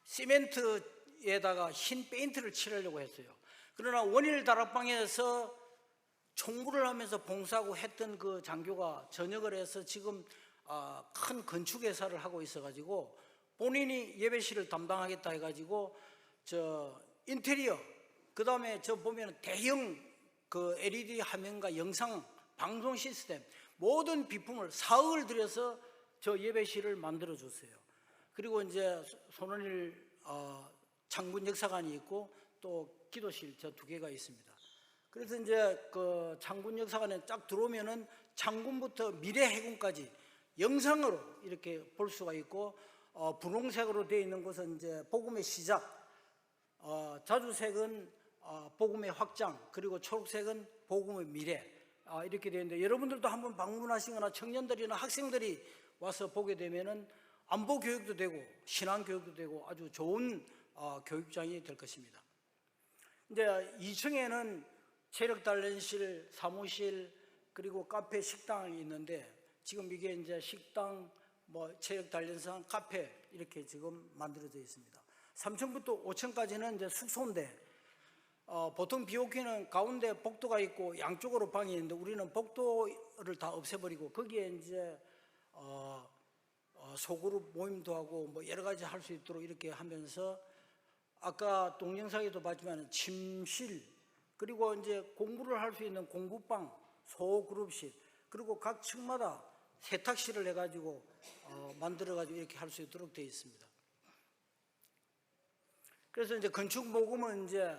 시멘트에다가 흰 페인트를 칠하려고 했어요. 그러나 원일 다락방에서 총무를 하면서 봉사하고 했던 그 장교가 전역을 해서 지금 큰 건축 회사를 하고 있어가지고 본인이 예배실을 담당하겠다 해가지고 저 인테리어 그 다음에 저 보면 대형 그 LED 화면과 영상 방송 시스템 모든 비품을 4억을 들여서 저 예배실을 만들어 줬어요. 그리고 이제 손원일 장군 역사관이 있고 또 기도실 저 2개가 있습니다. 그래서 이제 그 장군 역사관에 쫙 들어오면은 장군부터 미래 해군까지 영상으로 이렇게 볼 수가 있고 분홍색으로 되어 있는 것은 이제 복음의 시작, 자주색은 복음의 확장, 그리고 초록색은 복음의 미래 이렇게 되어 있는데 여러분들도 한번 방문하시거나 청년들이나 학생들이 와서 보게 되면은 안보 교육도 되고 신앙 교육도 되고 아주 좋은 교육장이 될 것입니다. 이제 2층에는 체력 단련실, 사무실 그리고 카페, 식당이 있는데 지금 이게 이제 식당, 뭐 체력 단련상, 카페 이렇게 지금 만들어져 있습니다. 3층부터 5층까지는 이제 숙소인데 보통 BOK는 가운데 복도가 있고 양쪽으로 방이 있는데 우리는 복도를 다 없애버리고 거기에 이제 소그룹 모임도 하고 뭐 여러 가지 할 수 있도록 이렇게 하면서 아까 동영상에도 봤지만 침실 그리고 이제 공부를 할 수 있는 공부방, 소그룹실 그리고 각 층마다 세탁실을 해가지고 만들어가지고 이렇게 할 수 있도록 되어 있습니다. 그래서 이제 건축 모금은 이제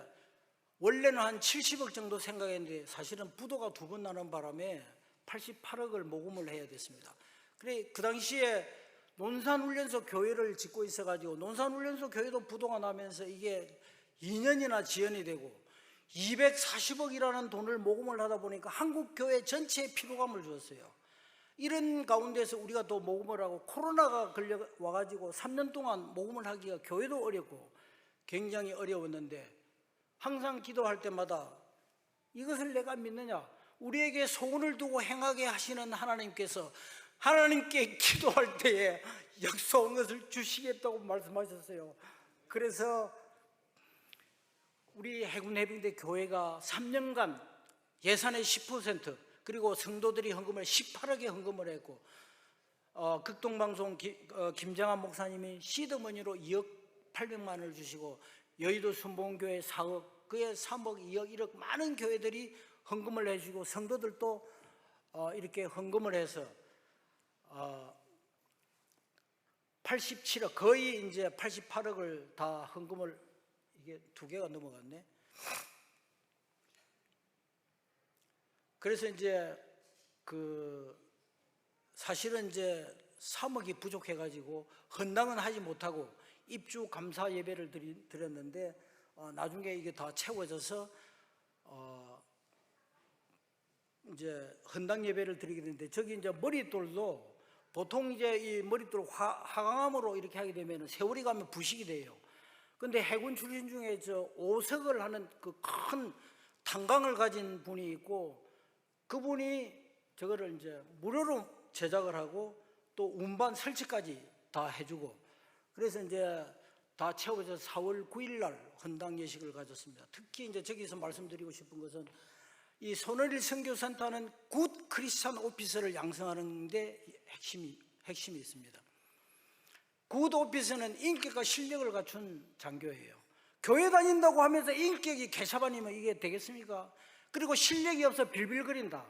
원래는 한 70억 정도 생각했는데 사실은 부도가 2번 나는 바람에 88억을 모금을 해야 됐습니다. 그래 그 당시에 논산훈련소 교회를 짓고 있어가지고 논산훈련소 교회도 부도가 나면서 이게 2년이나 지연이 되고 240억이라는 돈을 모금을 하다 보니까 한국 교회 전체에 피로감을 주었어요. 이런 가운데서 우리가 또 모금을 하고 코로나가 걸려 와가지고 3년 동안 모금을 하기가 교회도 어렵고 굉장히 어려웠는데 항상 기도할 때마다 이것을 내가 믿느냐? 우리에게 소원을 두고 행하게 하시는 하나님께서 하나님께 기도할 때에 약속한 것을 주시겠다고 말씀하셨어요. 그래서 우리 해군해병대 교회가 3년간 예산의 10% 그리고 성도들이 헌금을 18억에 헌금을 했고 극동방송 김정한 목사님이 시드머니로 2억 800만 원을 주시고 여의도 순복음교회 4억 그의 3억 2억 1억 많은 교회들이 헌금을 해주고 성도들도 이렇게 헌금을 해서 87억 거의 이제 88억을 다 헌금을 이게 2개가 넘어갔네. 그래서 이제 그 사실은 이제 3억이 부족해가지고 헌당은 하지 못하고 입주 감사 예배를 드렸는데 나중에 이게 다 채워져서 이제 헌당 예배를 드리게 되는데 저기 이제 머릿돌도 보통 이제 이 머릿돌 화강암으로 이렇게 하게 되면 세월이 가면 부식이 돼요. 근데 해군 출신 중에 저 오석을 하는 그 큰 탄광을 가진 분이 있고 그분이 저거를 이제 무료로 제작을 하고 또 운반 설치까지 다 해주고 그래서 이제 다 채워져서 4월 9일 날 헌당 예식을 가졌습니다. 특히 이제 저기서 말씀드리고 싶은 것은 이 손원일 선교센터는 굿 크리스찬 오피서를 양성하는 데 핵심이 있습니다. 굿 오피서는 인격과 실력을 갖춘 장교예요. 교회 다닌다고 하면서 인격이 개차반이면 이게 되겠습니까? 그리고 실력이 없어 빌빌거린다.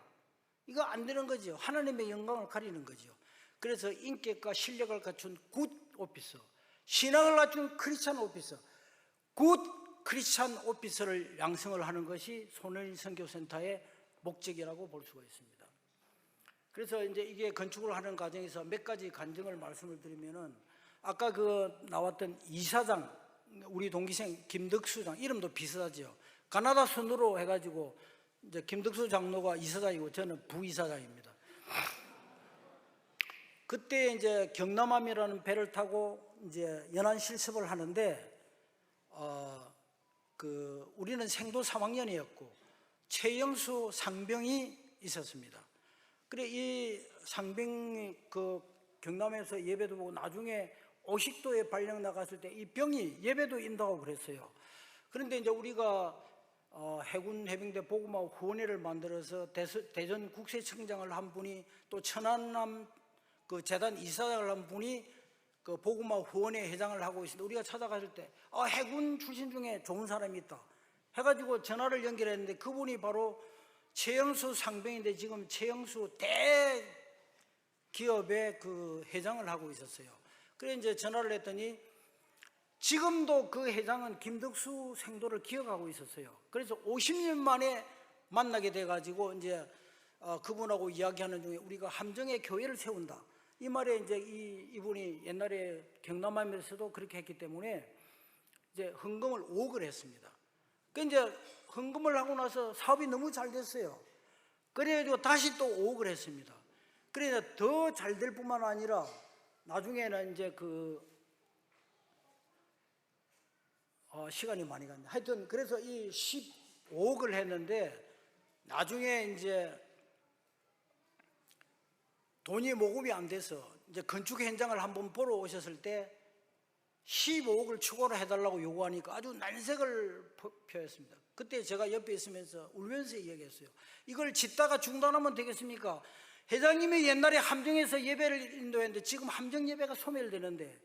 이거 안 되는 거죠. 하나님의 영광을 가리는 거죠. 그래서 인격과 실력을 갖춘 굿 오피서, 신앙을 갖춘 크리스찬 오피서, 굿 크리스찬 오피서를 양성을 하는 것이 손원일 선교센터의 목적이라고 볼 수가 있습니다. 그래서 이제 이게 건축을 하는 과정에서 몇 가지 간증을 말씀을 드리면은 아까 그 나왔던 이사장, 우리 동기생 김덕수장 이름도 비슷하죠. 가나다 순으로 해가지고 이제 김덕수 장로가 이사장이고 저는 부이사장입니다. 그때 이제 경남함이라는 배를 타고 이제 연안 실습을 하는데 우리는 생도 3학년이었고 최영수 상병이 있었습니다. 그래 이 상병이 그 경남에서 예배도 보고 나중에 오식도에 발령 나갔을 때 이 병이 예배도 인도하고 그랬어요. 그런데 이제 우리가 해군 해병대 보고마 후원회를 만들어서 대전 국세청장을 한 분이 또 천안함 그 재단 이사장을 한 분이 그 보고마 후원회 회장을 하고 있습니다. 우리가 찾아갔을 때 해군 출신 중에 좋은 사람이 있다 해가지고 전화를 연결했는데 그분이 바로 최영수 상병인데 지금 최영수 대기업의 그 회장을 하고 있었어요. 그래 이제 전화를 했더니 지금도 그 회장은 김덕수 생도를 기억하고 있었어요. 그래서 50년 만에 만나게 돼가지고 이제 그분하고 이야기하는 중에 우리가 함정에 교회를 세운다. 이 말에 이제 이분이 옛날에 경남함에서도 그렇게 했기 때문에 이제 헌금을 5억을 했습니다. 그 이제 헌금을 하고 나서 사업이 너무 잘 됐어요. 그래가지고 다시 또 5억을 했습니다. 그래서 더 잘 될 뿐만 아니라 나중에는 이제 시간이 많이 갔네. 하여튼 그래서 이 15억을 했는데 나중에 이제 돈이 모금이 안 돼서 이제 건축 현장을 한번 보러 오셨을 때 15억을 추가로 해달라고 요구하니까 아주 난색을 표했습니다. 그때 제가 옆에 있으면서 울면서 이야기했어요. 이걸 짓다가 중단하면 되겠습니까? 회장님이 옛날에 함정에서 예배를 인도했는데 지금 함정 예배가 소멸되는데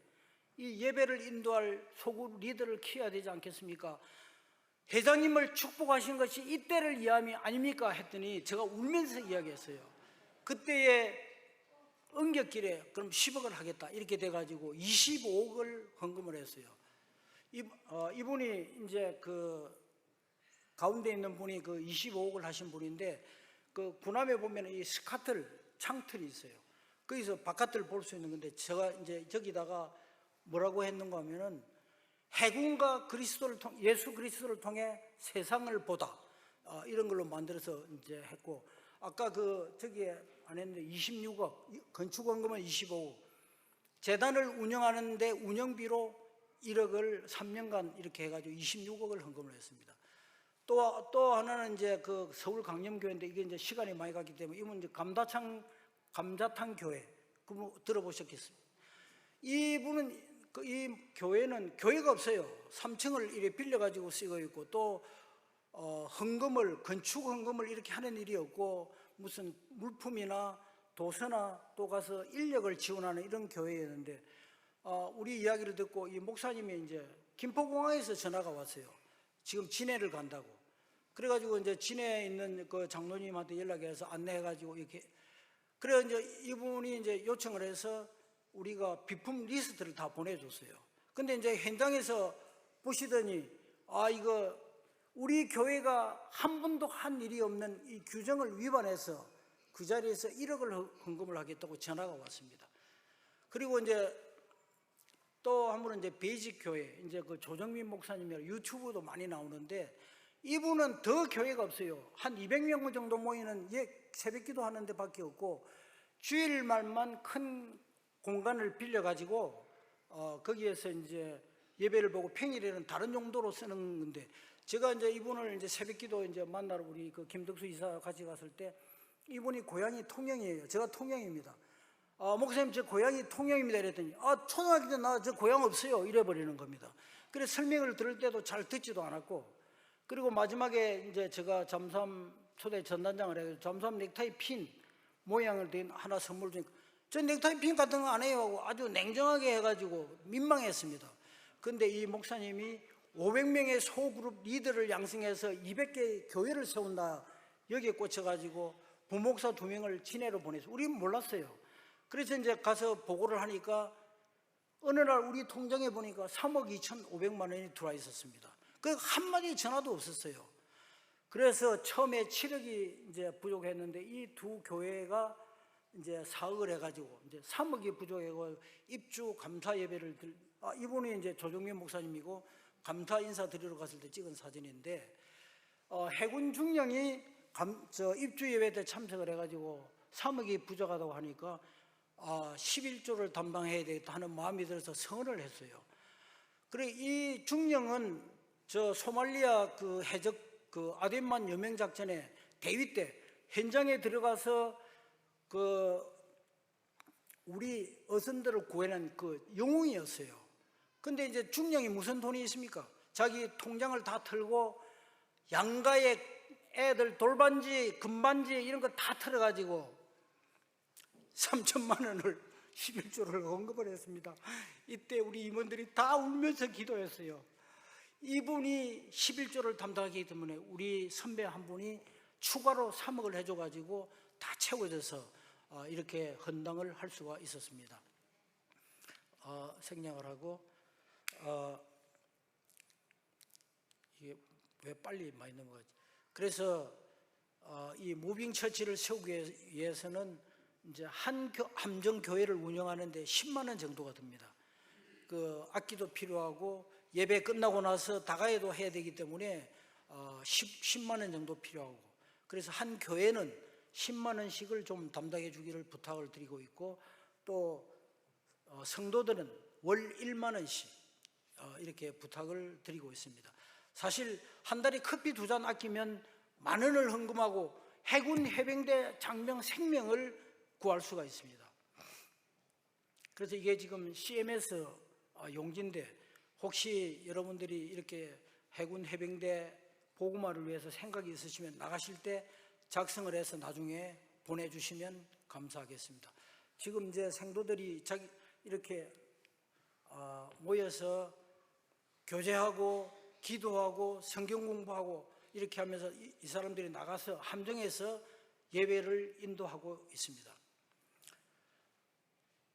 이 예배를 인도할 소국 리더를 키워야 되지 않겠습니까? 회장님을 축복하신 것이 이때를 이함이 아닙니까? 했더니 제가 울면서 이야기했어요. 그때의 응격길에 그럼 10억을 하겠다 이렇게 돼가지고 25억을 헌금을 했어요. 이분이 이제 그 가운데 있는 분이 그 25억을 하신 분인데 그 군함에 보면 이 스카틀 창틀이 있어요. 거기서 바깥을 볼 수 있는 건데 제가 이제 저기다가 뭐라고 했는가 하면은 해군과 예수 그리스도를 통해 세상을 보다 이런 걸로 만들어서 이제 했고 아까 그 저기에 안 했는데 26억 건축원금은 25억 재단을 운영하는데 운영비로 1억을 3년간 이렇게 해가지고 26억을 헌금을 했습니다. 또 하나는 이제 그 서울 강념교회인데 이게 이제 시간이 많이 갔기 때문에 이분 이제 감자탕 교회 그 들어보셨겠습니까? 이분은 이 교회는 교회가 없어요. 3층을 이렇게 빌려가지고 쓰고 있고 또 건축 헌금을 이렇게 하는 일이 없고 무슨 물품이나 도서나 또 가서 인력을 지원하는 이런 교회였는데 우리 이야기를 듣고 이 목사님이 이제 김포공항에서 전화가 왔어요. 지금 진해를 간다고. 그래가지고 이제 진해에 있는 그 장로님한테 연락해서 안내해가지고 이렇게 그래 이제 이분이 이제 요청을 해서 우리가 비품 리스트를 다 보내줬어요. 근데 이제 현장에서 보시더니 이거 우리 교회가 한 번도 한 일이 없는 이 규정을 위반해서 그 자리에서 1억을 헌금을 하겠다고 전화가 왔습니다. 그리고 이제 또 한 분은 이제 베이직 교회 이제 그 조정민 목사님이랑 유튜브도 많이 나오는데 이분은 더 교회가 없어요. 한 200명 정도 모이는 새벽기도 하는 데밖에 없고 주일말만 큰 공간을 빌려가지고 거기에서 이제 예배를 보고 평일에는 다른 용도로 쓰는 건데 제가 이제 이분을 이제 새벽기도 이제 만나러 우리 그 김덕수 이사 같이 갔을 때 이분이 고향이 통영이에요. 제가 통영입니다. 목사님 제 고향이 통영입니다 이랬더니 초등학교 때 나 저 고향 없어요 이래버리는 겁니다. 그래서 설명을 들을 때도 잘 듣지도 않았고 그리고 마지막에 이제 제가 잠수함 초대 전단장을 해서 잠수함 넥타이 핀 모양을 된 하나 선물 주니까 저 넥타이 핀 같은 거 안 해요 하고 아주 냉정하게 해가지고 민망했습니다. 근데 이 목사님이 500명의 소그룹 리더를 양성해서 200개 교회를 세운다 여기에 꽂혀가지고 부목사 2명을 진해로 보내서 우리는 몰랐어요. 그래서 이제 가서 보고를 하니까 어느 날 우리 통장에 보니까 3억 2,500만 원이 들어와 있었습니다. 그 한마디 전화도 없었어요. 그래서 처음에 7억이 이제 부족했는데 이 두 교회가 이제 4억을 해가지고 이제 3억이 부족하고 입주 감사 예배를 이분이 이제 조정민 목사님이고 감사 인사 드리러 갔을 때 찍은 사진인데 해군 중령이 입주 예배 때 참석을 해가지고 3억이 부족하다고 하니까 11조를 담당해야 되겠다 하는 마음이 들어서 서원을 했어요. 그래 이 중령은 저 소말리아 그 해적 그 아덴만 여명 작전에 대위 때 현장에 들어가서 그 우리 어선들을 구해낸 그 영웅이었어요. 근데 이제 중령이 무슨 돈이 있습니까? 자기 통장을 다 털고 양가에 애들 돌반지, 금반지 이런 거 다 털어가지고 3천만 원을 11조를 언급을 했습니다. 이때 우리 임원들이 다 울면서 기도했어요. 이분이 11조를 담당하기 때문에 우리 선배 한 분이 추가로 3억을 해줘가지고 다 채워져서 이렇게 헌당을 할 수가 있었습니다. 생략을 하고 이게 왜 빨리 많이 넘어가지? 그래서 이 무빙 처치를 세우기 위해서는 이제 함정 교회를 운영하는데 10만 원 정도가 듭니다. 그 악기도 필요하고 예배 끝나고 나서 다가해도 해야 되기 때문에 10만 원 정도 필요하고, 그래서 한 교회는 10만 원씩을 좀 담당해 주기를 부탁을 드리고 있고, 또 성도들은 월 1만 원씩 이렇게 부탁을 드리고 있습니다. 사실 한 달에 커피 2잔 아끼면 10,000원을 헌금하고 해군 해병대 장병 생명을 구할 수가 있습니다. 그래서 이게 지금 CMS 용지인데, 혹시 여러분들이 이렇게 해군 해병대 보고마를 위해서 생각이 있으시면 나가실 때 작성을 해서 나중에 보내주시면 감사하겠습니다. 지금 이제 생도들이 이렇게 모여서 교제하고 기도하고 성경 공부하고 이렇게 하면서 이 사람들이 나가서 함정에서 예배를 인도하고 있습니다.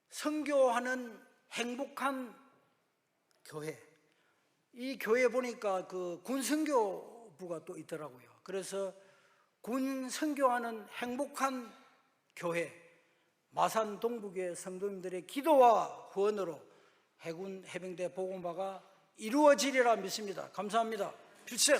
선교하는 행복한 교회, 이 교회 보니까 그 군선교부가 또 있더라고요. 그래서 군 선교하는 행복한 교회, 마산 동북의 성도님들의 기도와 후원으로 해군 해병대 복음화가 이루어지리라 믿습니다. 감사합니다. 필승!